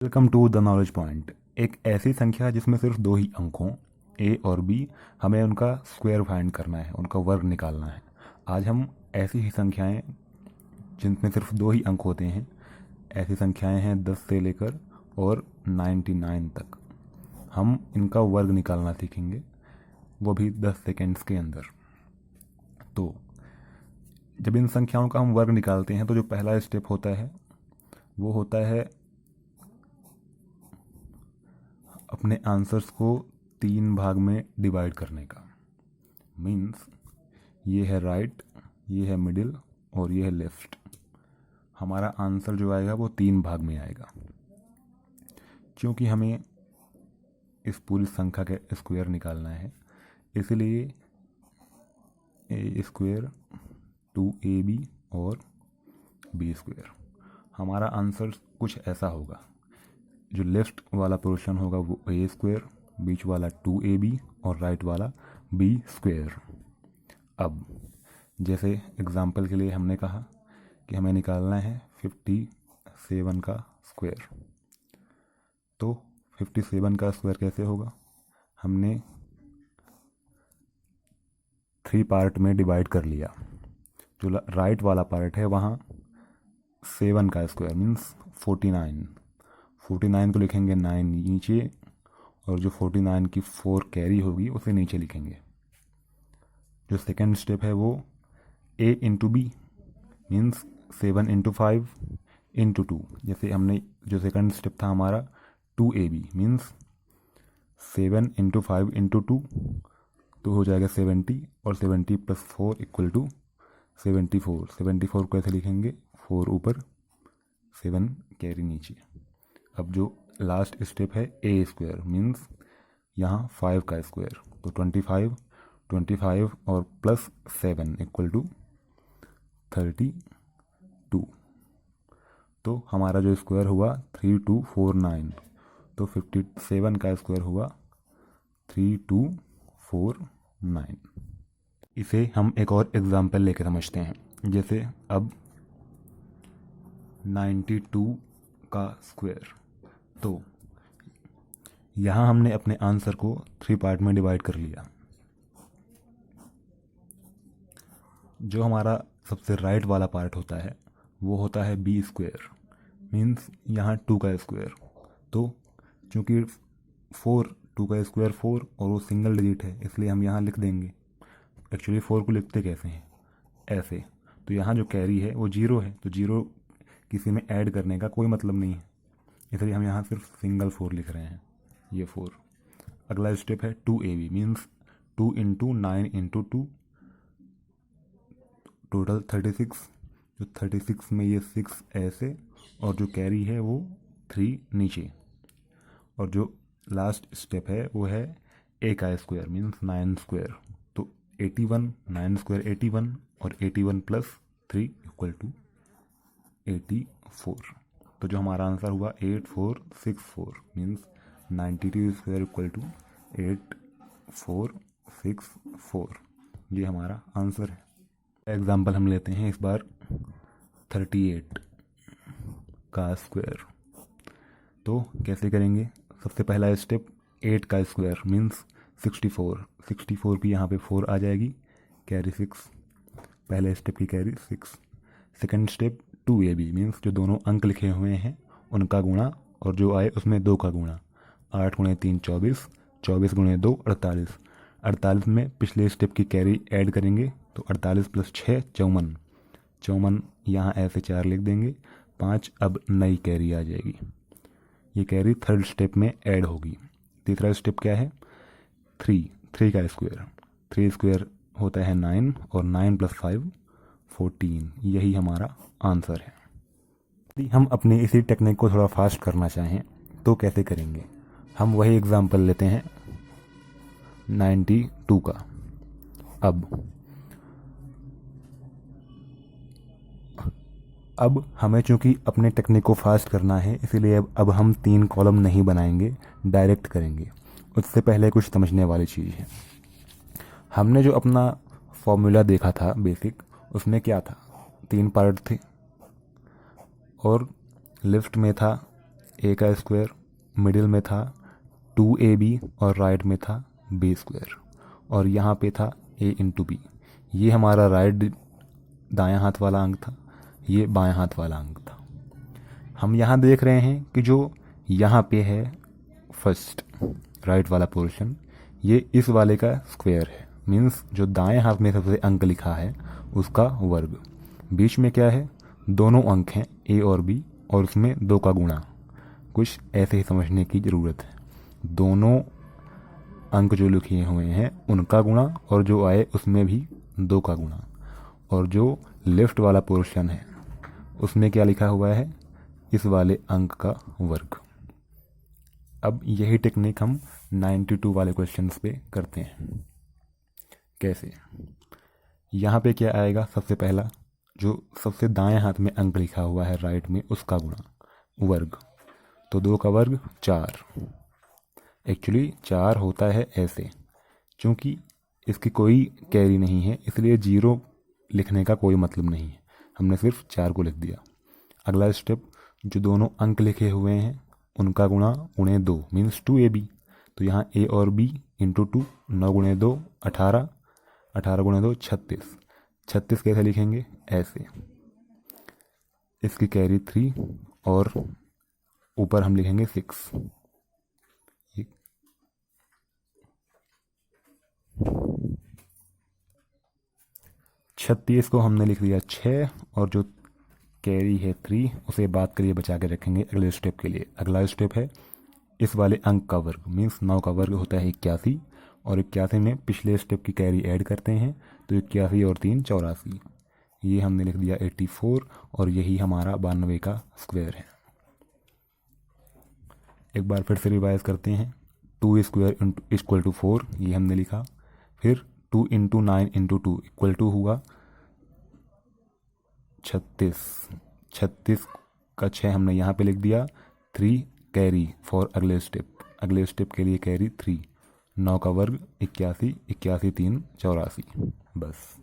Welcome to the knowledge point. एक ऐसी संख्या जिसमें सिर्फ दो ही अंक हों, ए और बी, हमें उनका स्क्वायर फाइंड करना है, उनका वर्ग निकालना है। आज हम ऐसी ही संख्याएं जिनमें सिर्फ दो ही अंक होते हैं, ऐसी संख्याएं हैं 10 से लेकर और 99 तक। हम इनका वर्ग निकालना सीखेंगे, वो भी 10 सेकेंड्स के अंदर। तो जब इन संख्याओं का हम वर्ग निकालते हैं तो जो पहला स्टेप होता है वो होता है अपने आंसर्स को 3 भाग में डिवाइड करने का। मीन्स ये है राइट, ये है मिडिल और ये है लेफ्ट। हमारा आंसर जो आएगा वो 3 भाग में आएगा। क्योंकि हमें इस पूरी संख्या का स्क्वायर निकालना है, इसलिए ए स्क्वायर 2ab और बी स्क्वायर। हमारा आंसर कुछ ऐसा होगा, जो लेफ्ट वाला पोर्शन होगा वो ए स्क्वायर, बीच वाला 2ab और राइट वाला बी स्क्वायर। अब जैसे एग्जाम्पल के लिए हमने कहा कि हमें निकालना है 57 का स्क्वायर, तो 57 का स्क्वायर कैसे होगा? हमने 3 पार्ट में डिवाइड कर लिया। जो राइट वाला पार्ट है वहाँ 7 का स्क्वायर मीन्स 49 को लिखेंगे 9 नीचे, और जो 49 की 4 कैरी होगी उसे नीचे लिखेंगे। जो सेकंड स्टेप है वो a into B means 7 into 5 into 2। जैसे हमने जो सेकंड स्टेप था हमारा 2ab मीन्स 7 इंटू 5 इंटू 2, तो हो जाएगा 70, और 70 प्लस 4 इक्वल टू 74। 74 को ऐसे लिखेंगे, 4 ऊपर 7 कैरी नीचे। अब जो लास्ट स्टेप है ए स्क्वायर मीन्स यहाँ 5 का स्क्वायर, तो 25 और प्लस 7 इक्वल टू 32। तो हमारा जो स्क्वायर हुआ 3249, तो 57 का स्क्वायर हुआ 3249। इसे हम एक और एग्जाम्पल लेकर समझते हैं। जैसे अब 92 का स्क्वायर, तो यहाँ हमने अपने आंसर को 3 पार्ट में डिवाइड कर लिया। जो हमारा सबसे राइट वाला पार्ट होता है वो होता है बी स्क्वायर मीन्स यहाँ 2 का स्क्वायर। तो चूँकि 2 का स्क्वायर 4 और वो सिंगल डिजिट है, इसलिए हम यहाँ लिख देंगे। एक्चुअली 4 को लिखते कैसे हैं? ऐसे। तो यहाँ जो कैरी है वो 0 है, तो 0 किसी में ऐड करने का कोई मतलब नहीं है, इसलिए हम यहाँ सिर्फ सिंगल 4 लिख रहे हैं, ये 4। अगला स्टेप है 2ab means 2 into 9 into 2, total 36। जो 36 में ये 6 ऐसे, और जो कैरी है वो 3 नीचे। और जो लास्ट स्टेप है वो है ए का स्क्वायर मीन्स 9 स्क्वायर, तो 81, 9 स्क्वायर 81 और 81 प्लस 3 इक्वल टू 84। तो जो हमारा आंसर हुआ 8464 मीन्स 92 स्क्वायर इक्वल टू 8464। ये हमारा आंसर है। एग्जाम्पल हम लेते हैं इस बार 38 का स्क्वायर। तो कैसे करेंगे? सबसे पहला स्टेप 8 का स्क्वायर मीन्स 64 की यहाँ पे 4 आ जाएगी, कैरी 6। पहले स्टेप की carry 6। Second step 2ab means जो दोनों अंक लिखे हुए हैं उनका गुणा, और जो आए उसमें 2 का गुणा। 8 गुणे 3 24, 24 गुणे 2 48। 48 में पिछले स्टेप की कैरी ऐड करेंगे, तो 48 प्लस 6 54। 54 यहाँ ऐसे 4 लिख देंगे, 5 अब नई कैरी आ जाएगी। ये कैरी थर्ड स्टेप में ऐड होगी। तीसरा स्टेप क्या है? 3 का स्क्वायर। 3 स्क्वायर होता है 9, और 9 प्लस 5 14। यही हमारा आंसर है। यदि हम अपनी इसी टेक्निक को थोड़ा फास्ट करना चाहें तो कैसे करेंगे? हम वही एग्जाम्पल लेते हैं 92 का। अब हमें चूँकि अपने टेक्निक को फास्ट करना है, इसीलिए अब हम 3 कॉलम नहीं बनाएंगे, डायरेक्ट करेंगे। उससे पहले कुछ समझने वाली चीज़ है। हमने जो अपना फॉर्मूला देखा था बेसिक, उसमें क्या था? 3 पार्ट थे, और लेफ्ट में था ए का स्क्वायर, मिडिल में था 2ab और राइट में था b स्क्वायर, और यहाँ पे था a इंटू बी। ये हमारा राइट दायां हाथ वाला अंक था, ये बायां हाथ वाला अंक था। हम यहाँ देख रहे हैं कि जो यहाँ पे है फर्स्ट राइट वाला पोर्शन, ये इस वाले का स्क्वायर है, मीन्स जो दाएं हाथ में सबसे अंक लिखा है उसका वर्ग। बीच में क्या है, दोनों अंक हैं a और b, और उसमें 2 का गुणा। कुछ ऐसे ही समझने की ज़रूरत है। दोनों अंक जो लिखे हुए हैं उनका गुणा, और जो आए उसमें भी 2 का गुणा, और जो लेफ्ट वाला पोर्शन है उसमें क्या लिखा हुआ है, इस वाले अंक का वर्ग। अब यही टेक्निक हम 92 वाले क्वेश्चंस पे करते हैं। कैसे? यहाँ पे क्या आएगा, सबसे पहला जो सबसे दाएं हाथ में अंक लिखा हुआ है राइट में उसका गुणा, वर्ग। तो 2 का वर्ग 4। एक्चुअली 4 होता है ऐसे, क्योंकि इसकी कोई कैरी नहीं है इसलिए 0 लिखने का कोई मतलब नहीं है, हमने सिर्फ 4 को लिख दिया। अगला स्टेप, जो दोनों अंक लिखे हुए हैं उनका गुणा गुणे 2 मीन्स 2ab। तो यहाँ a और b इंटू 2, 9 गुणे 2 18, 18 गुणे 2 36। 36 कैसे लिखेंगे, ऐसे, इसकी कैरी 3 और ऊपर हम लिखेंगे 6। 36 को हमने लिख दिया 6, और जो कैरी है 3 उसे बात करिए बचा के रखेंगे अगले स्टेप के लिए। अगला स्टेप है इस वाले अंक का वर्ग, मीन्स 9 का वर्ग होता है 81, और 81 में पिछले स्टेप की कैरी ऐड करते हैं तो 81 और 3 84। ये हमने लिख दिया 84, और यही हमारा 92 का स्क्वायर है। एक बार फिर से रिवाइज करते हैं। 2 स्क्वायर इक्वल टू 4, ये हमने लिखा। फिर 2 इंटू 9 इंटू 2 इक्वल टू हुआ 36। 36 का 6 हमने यहाँ पे लिख दिया। 3 कैरी फॉर अगले स्टेप के लिए कैरी 3। 9 का वर्ग 81, 81 3 84। बस।